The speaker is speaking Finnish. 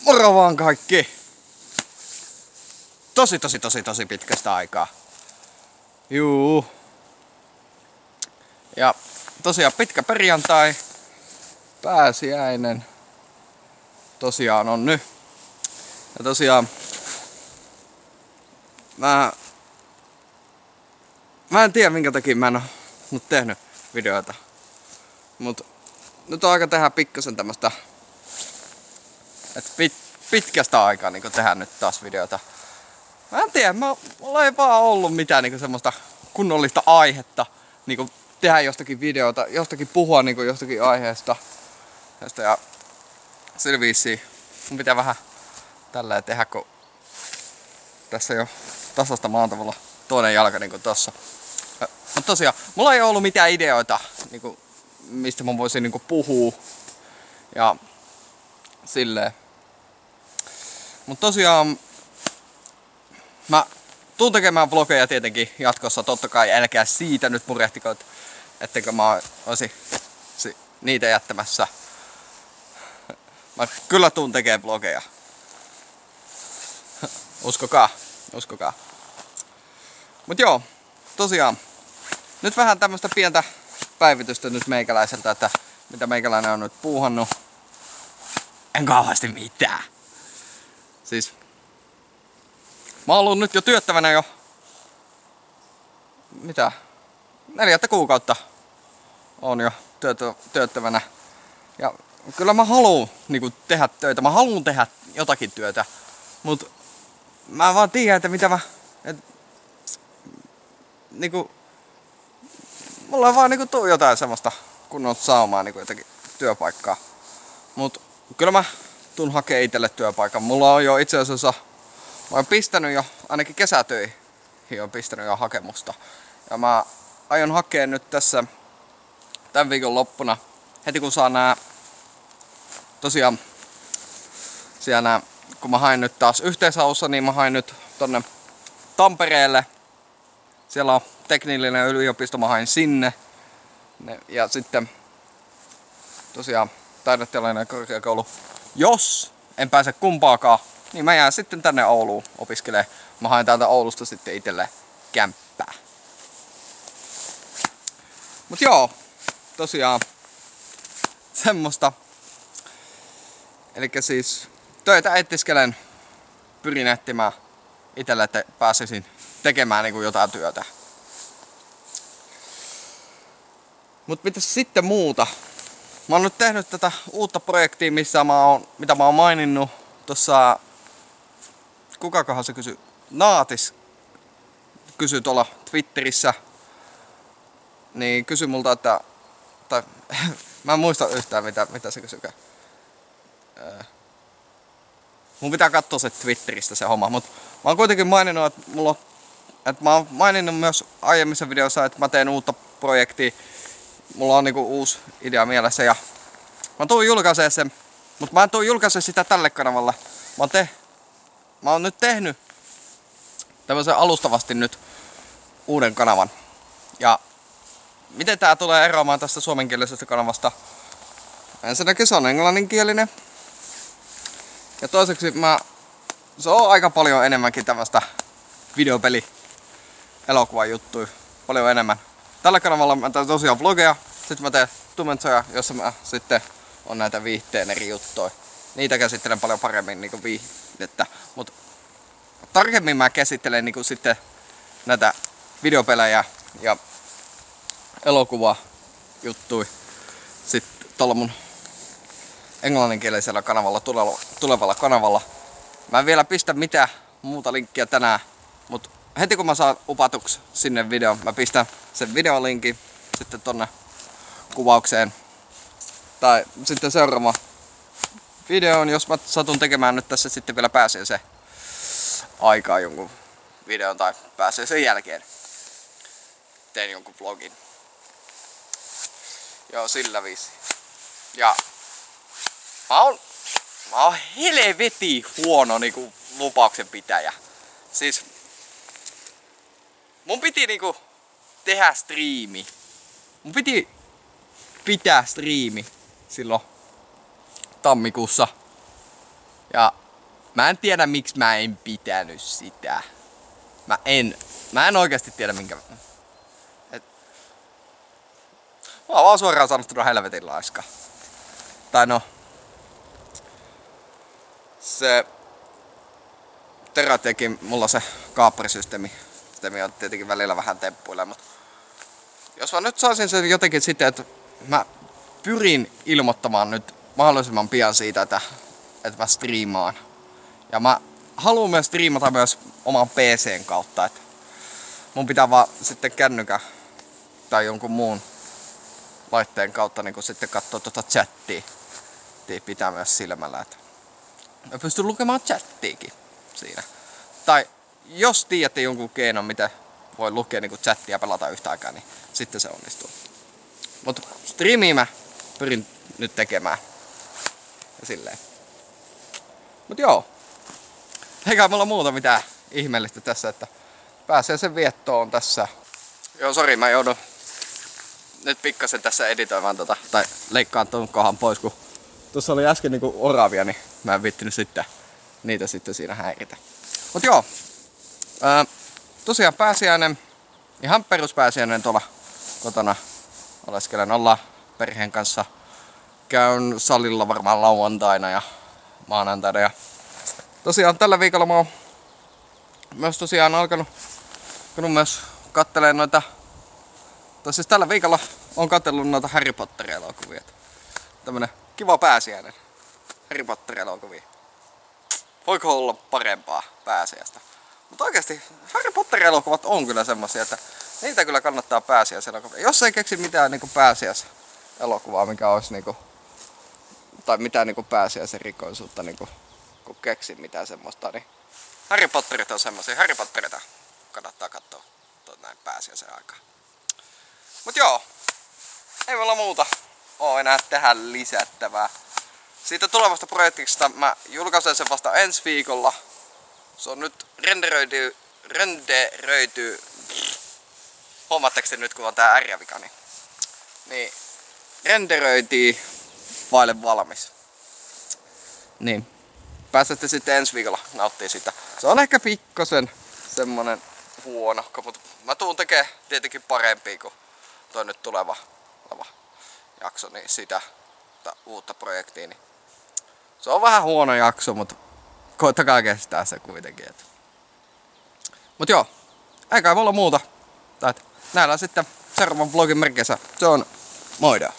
Moro vaan kaikki! Tosi pitkästä aikaa. Juu. Ja tosiaan pitkä perjantai. Pääsiäinen. Tosiaan on nyt. Ja tosiaan Mä en tiedä minkä takia mä en oo nyt tehnyt videoita. Mut nyt on aika tehdä pikkasen tämmöstä, että pitkästä aikaa niin tehdä nyt taas videota. Mä en tiedä, mulla ei vaan ollut mitään niin semmoista kunnollista aihetta niin tehdä jostakin videota, jostakin puhua niin jostakin aiheesta. Ja sillä viisiin mun pitää vähän tälleen tehdä, kun tässä jo tasasta maan tavalla toinen jalka niin kuin tossa. Mutta tosiaan, mulla ei ollut mitään ideoita, niin kuin, mistä mä voisin niin kuin puhua. Ja silleen. Mutta tosiaan, mä tuun tekemään vlogeja tietenkin jatkossa, totta kai älkää siitä nyt murehtiko, etteikö mä olisi niitä jättämässä. Mä kyllä tuun tekemään vlogeja. Uskokaa. Mut joo, tosiaan. Nyt vähän tämmöstä pientä päivitystä nyt meikäläiseltä, että mitä meikäläinen on nyt puuhannut. En kauheasti mitään. Siis mä oon ollut nyt jo työttävänä jo 4 kuukautta on jo työttävänä. Ja kyllä mä haluun niinku tehdä töitä, mä haluun tehdä jotakin työtä. Mut mä vaan tiedän, että mitä niinku mulla on vaan niinku tuu jotain semmoista kunnon saumaa niinku jotakin työpaikkaa. Mut kyllä mä tuun hakee itelle työpaikan. Mulla on jo itse asiassa, mä oon pistänyt jo, ainakin kesätöihin on pistänyt jo hakemusta. Ja mä aion hakea nyt tässä tämän viikon loppuna, heti kun saa nää, tosiaan siellä kun mä hain nyt taas yhteishaussa, niin mä hain nyt tonne Tampereelle. Siellä on teknillinen yliopisto, mä hain sinne. Ja sitten tosiaan taideteollinen korkeakoulu. Jos en pääse kumpaakaan, niin mä jään sitten tänne Ouluun opiskelemaan. Mä hain täältä Oulusta sitten itselleen kämppää. Mut joo, tosiaan semmoista. Elikkä siis töitä etsiskelen, pyrin etsimään itselle, että pääsisin tekemään niin kuin jotain työtä. Mut mitäs sitten muuta? Mä oon nyt tehnyt tätä uutta projektia, mitä mä oon maininnut tossa, kukakohan se kysyi? Naatis kysyi tuolla Twitterissä. Niin kysyi multa, että, tai mä en muista yhtään mitä se kysykään. Mun pitää katsoa se Twitteristä se homma, mut mä oon kuitenkin maininnut, että mä oon maininnut myös aiemmissa videoissa, että mä teen uutta projektia. Mulla on niinku uusi idea mielessä ja mä tuun julkaisee sen, mutta mä en tuu julkaisee sitä tälle kanavalle. Mä oon nyt tehnyt tämmösen alustavasti nyt uuden kanavan. Ja miten tää tulee eroamaan tästä suomenkielisestä kanavasta? Ensinnäkin se on englanninkielinen. Ja toiseksi se on aika paljon enemmänkin tämmöstä videopeli elokuvan juttuja. Paljon enemmän. Tällä kanavalla mä teen tosiaan vlogeja. Sitten mä teen tumentsoja, jossa mä sitten on näitä viihteen eri juttuja. Niitä käsittelen paljon paremmin niinku viihdettä. Mut tarkemmin mä käsittelen niinku sitten näitä videopelejä ja elokuva juttuja. Sitten tuolla mun englanninkielisellä kanavalla, tulevalla kanavalla. Mä en vielä pistä mitään muuta linkkiä tänään, mut heti kun mä saan upatuksi sinne videon, mä pistän sen videolinkin sitten tonne kuvaukseen. Tai sitten seuraava videoon, jos mä satun tekemään nyt tässä sitten vielä pääsee se aikaa jonkun videon tai pääsee sen jälkeen. Teen jonkun vlogin. Joo, sillä viisi. Ja mä oon helvetin huono niinku lupauksen pitäjä. Siis mun piti niinku tehdä striimi. Mun piti pitää striimi silloin tammikuussa. Ja mä en tiedä miksi mä en pitänyt sitä. Mä en oikeasti tiedä minkä. Mä oon vaan suoraan sanottuna helvetin laiska. Tai no. Se Teratekin, mulla se kaaperisysteemi on tietenkin välillä vähän temppuilla, mutta jos mä nyt saisin sen jotenkin sitten, että mä pyrin ilmoittamaan nyt mahdollisimman pian siitä, että mä striimaan. Ja mä haluan myös striimata myös oman PCn kautta, että mun pitää vaan sitten kännykän tai jonkun muun laitteen kautta niin kun sitten katsoa tuota chattia. Pitää myös silmällä, että mä pystyn lukemaan chattiikin siinä. Tai jos tiedätte jonkun keinon, miten voi lukea niin chattia ja pelata yhtä aikaa, niin sitten se onnistuu. Mutta striimiä mä pyrin nyt tekemään. Ja silleen. Mut joo. Eikä mulla muuta mitään ihmeellistä tässä, että pääsee sen viettoon tässä. Joo, sori, mä joudun nyt pikkasen tässä editoimaan tai leikkaan ton kohan pois, kun tuossa oli äsken niinku oravia, niin mä en viittinyt sitten niitä sitten siinä häiritä. Mut joo. Tosiaan pääsiäinen, ihan peruspääsiäinen tuolla kotona oleskelen. Ollaan perheen kanssa. Käyn salilla varmaan lauantaina ja maanantaina. Ja tosiaan tällä viikolla mä oon myös tosiaan alkanut myös katteleen noita. Siis tällä viikolla oon katsellut noita Harry Potter-elokuvia. Tämmönen kiva pääsiäinen Harry Potter-elokuvia. Voiko olla parempaa pääsiäistä? Mutta oikeasti Harry Potter-elokuvat on kyllä semmosia, että niitä kyllä kannattaa pääsiäiselokuvia. Jos ei keksi mitään niinku pääsiäiselokuvaa, mikä olisi niinku, tai mitään niinku pääsiäisen rikollisuutta niinku, kun keksi mitään semmoista, niin Harry Potterit on semmosia. Harry Potterita kannattaa katsoa näin pääsiäisen aikaan. Mut joo, ei meillä muuta oo enää tähän lisättävää. Siitä tulevasta projektista mä julkaisen sen vasta ensi viikolla. Se on nyt renderöity. Huomaatteko te nyt kun on tää R-vika, niin renderöitiin vaille valmis. Niin. Pääsette sitten ensi viikolla nauttii sitä. Se on ehkä pikkasen semmonen huono, mutta mä tuun tekee tietenkin parempia kuin toi nyt tuleva jakso, niin sitä uutta projektia. Niin se on vähän huono jakso, mutta koittakaa kestää se kuitenkin. Mut joo, eikä mulla muuta. Näillä sitten seuraavan vlogin merkeissä. Se on moida.